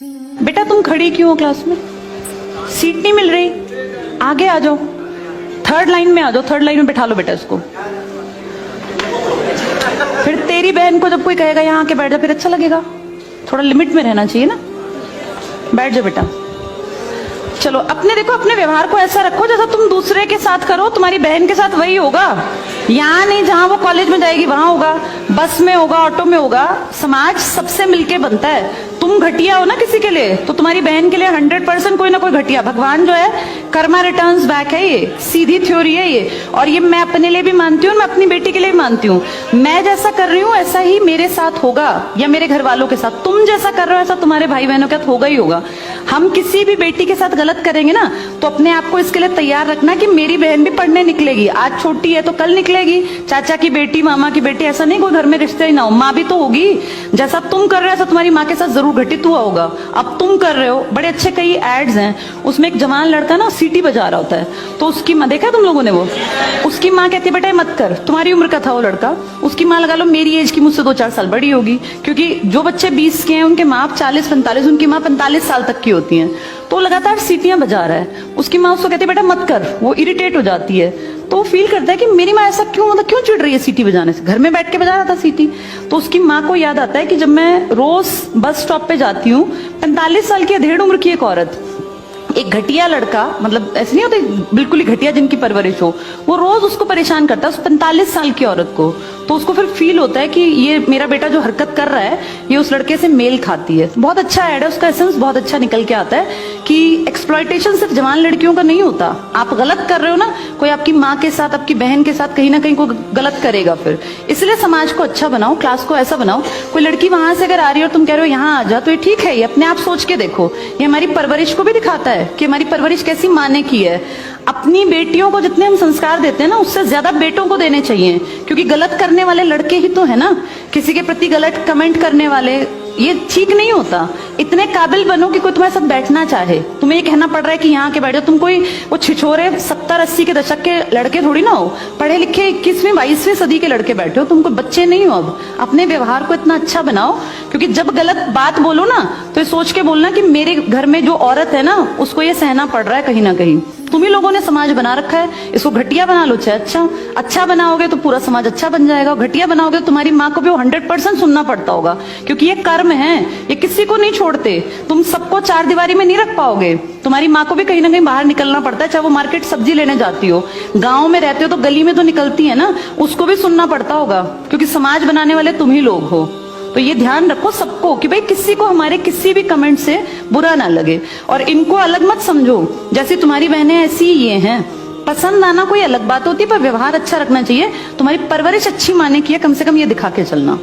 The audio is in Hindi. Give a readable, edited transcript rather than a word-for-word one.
बेटा तुम खड़ी क्यों हो क्लास में? सीट नहीं मिल रही? आगे आ जाओ, थर्ड लाइन में आ जाओ, थर्ड लाइन में बैठा लो बेटा इसको। फिर तेरी बहन को जब कोई कहेगा यहाँ आके बैठ जा, फिर अच्छा लगेगा? थोड़ा लिमिट में रहना चाहिए ना। बैठ जाओ बेटा। चलो अपने देखो, अपने व्यवहार को ऐसा रखो जैसा तुम दूसरे के साथ करो, तुम्हारी बहन के साथ वही होगा। यहाँ नहीं, जहां वो कॉलेज में जाएगी वहां होगा, बस में होगा, ऑटो में होगा। समाज सबसे मिलके बनता है। तुम घटिया हो ना किसी के लिए, तो तुम्हारी बहन के लिए 100% कोई ना कोई घटिया। भगवान जो है कर्मा रिटर्न्स बैक है, ये सीधी थ्योरी है ये। और ये मैं अपने लिए भी मानती हूँ, मैं अपनी बेटी के लिए भी मानती हूँ। मैं जैसा कर रही हूँ ऐसा ही मेरे साथ होगा, या मेरे घर वालों के साथ। तुम जैसा कर रहे हो ऐसा तुम्हारे भाई बहनों के साथ होगा ही होगा। हम किसी भी बेटी के साथ गलत करेंगे ना, तो अपने आप को इसके लिए तैयार रखना कि मेरी बहन भी पढ़ने निकलेगी। आज छोटी है तो कल निकलेगी। चाचा की बेटी, मामा की बेटी, ऐसा नहीं कोई घर में रिश्ते ही ना हो। माँ भी तो होगी। जैसा तुम कर रहे हो ऐसा तुम्हारी माँ के साथ जरूर घटित हुआ होगा। अब तुम कर रहे हो। बड़े अच्छे कई एड्स हैं, उसमें एक जवान लड़का ना सीटी बजा रहा होता है, तो उसकी माँ, देखा तुम लोगों ने वो, उसकी माँ कहती है बेटा मत कर। तुम्हारी उम्र का था वो लड़का, उसकी माँ लगा लो मेरी एज की, मुझसे 2-4 साल बड़ी होगी, क्योंकि जो बच्चे 20 के हैं उनके माँ 40-45, उनकी माँ 45 साल तक की होती है। तो लगातार सीटियां बजा रहा है। उसकी माँ उसको कहती है बेटा मत कर, वो इरिटेट हो जाती है। तो फील करता है कि मेरी माँ ऐसा क्यों, मतलब क्यों चिढ़ रही है सीटी बजाने से, घर में बैठ के बजा रहा था सीटी। तो उसकी माँ को याद आता है कि जब मैं रोज बस स्टॉप पे जाती हूँ, 45 साल की अधेड़ उम्र की एक औरत, एक घटिया लड़का, मतलब ऐसे नहीं होते बिल्कुल ही घटिया जिनकी परवरिश हो, वो रोज उसको परेशान करता है, उस 45 साल की औरत को। तो उसको फिर फील होता है कि ये मेरा बेटा जो हरकत कर रहा है ये उस लड़के से मेल खाती है। बहुत अच्छा ऐड है, उसका एसेंस बहुत अच्छा निकल के आता है कि एक्सप्लॉयटेशन सिर्फ जवान लड़कियों का नहीं होता। आप गलत कर रहे हो ना, कोई आपकी माँ के साथ, आपकी बहन के साथ कहीं ना कहीं कोई गलत करेगा फिर। इसलिए समाज को अच्छा बनाओ, क्लास को ऐसा बनाओ, कोई लड़की वहां से अगर आ रही है और तुम कह रहे हो यहाँ आ जा, तो ये ठीक है। ये अपने आप सोच के देखो, ये हमारी परवरिश को भी दिखाता है कि हमारी परवरिश कैसी माँ ने की है। अपनी बेटियों को जितने हम संस्कार देते हैं ना, उससे ज्यादा बेटों को देने चाहिए, क्योंकि गलत करने वाले लड़के ही तो है ना, किसी के प्रति गलत कमेंट करने वाले। ये ठीक नहीं होता। इतने काबिल बनो कि कोई तुम्हारे साथ बैठना चाहे। तुम्हें ये कहना पड़ रहा है कि यहाँ के बैठो, तुम कोई वो छिछोरे 70-80 के दशक के लड़के थोड़ी ना हो, पढ़े लिखे 21वीं-22वीं सदी के लड़के बैठे हो। तुम कोई बच्चे नहीं हो। अब अपने व्यवहार को इतना अच्छा बनाओ, क्योंकि जब गलत बात बोलो ना तो ये सोच के बोलना कि मेरे घर में जो औरत है ना उसको ये सहना पड़ रहा है कहीं ना कहीं। तुम ही लोगों ने समाज बना रखा है, इसको घटिया बना लो चाहे अच्छा बनाओगे तो पूरा समाज अच्छा बन जाएगा। घटिया बनाओगे तो तुम्हारी माँ को भी 100% सुनना पड़ता होगा, क्योंकि ये कर्म है, ये किसी को नहीं छोड़ते। तुम सबको 4 दीवारी में नहीं रख पाओगे। तुम्हारी माँ को भी कहीं ना कहीं बाहर निकलना पड़ता है, चाहे वो मार्केट सब्जी लेने जाती हो, गाँव में रहते हो तो गली में तो निकलती है ना, उसको भी सुनना पड़ता होगा, क्योंकि समाज बनाने वाले तुम ही लोग हो। तो ये ध्यान रखो सबको कि भाई किसी को हमारे किसी भी कमेंट से बुरा ना लगे, और इनको अलग मत समझो। जैसी तुम्हारी बहनें ऐसी ये हैं। पसंद आना कोई अलग बात होती है, पर व्यवहार अच्छा रखना चाहिए। तुम्हारी परवरिश अच्छी माने की है, कम से कम ये दिखा के चलना।